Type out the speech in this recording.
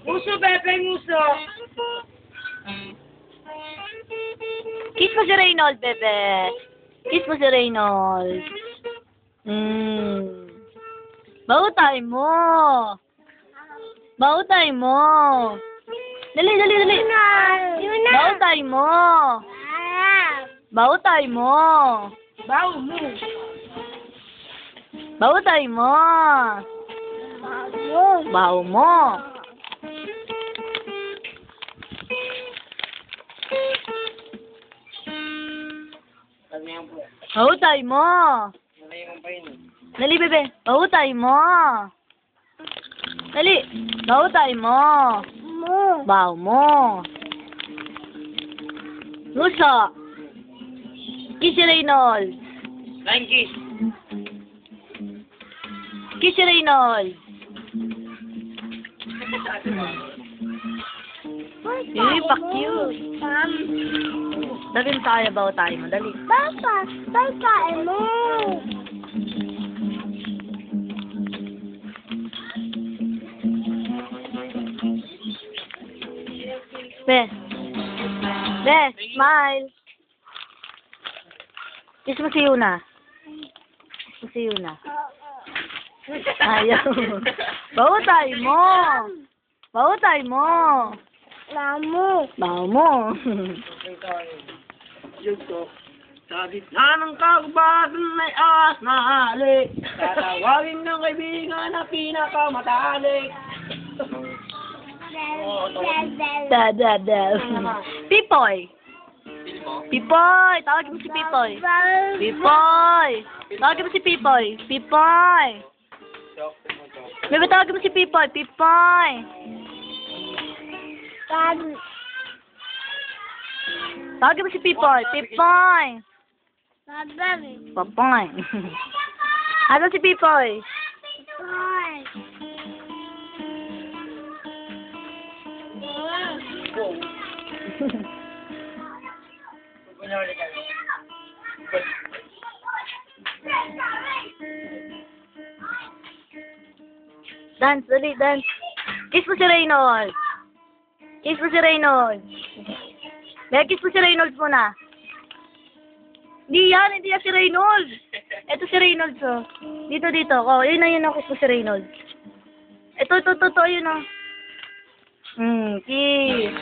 Nguso, Bebe, nguso. Kiss mo si Reynold, bebe. Kiss mo si Reynold. Bautay mo. Bautay mo. Dali, dali, dali. Bautay mo. Bautay mo. Baw mo. Bautay mo. Baho mo. Bautay mo. Dali, bebe. Bautay mo. Dali. Bautay mo. Baho mo. Nguso. Kiss si Reynold. Line kiss. Kiss si Reynold. Pa-cute. Dali mo tayo, bautay mo. Dali. Bautay mo. Be. Be, smile. Kiss mo si Yuna. Kiss mo si Yuna. Ayaw. Bautay mo. Bautay mo. Mamo. Baho mo. Sa gitna ng kagubatan may ahas na halik. Tatawagin ng kaibigan na pinakamatalik. Da. Pipoy. Pipoy. Tawagin mo si Pipoy. Pipoy. Tawagin mo si Pipoy. Pipoy. Bebe, tawagin mo si Pipoy. Pipoy. Tawagin mo si Pipoy. Pipoy. Papoy. Ano si Pipoy? Dance, dali, dance. Kiss mo si Reynold. Kiss mo si Reynold. Kiss mo si Reynold muna. Hindi yan si Reynold. Ito si Reynold, so. Dito. Oh, yun na, kiss mo si Reynold. Ito, yun na. Kiss.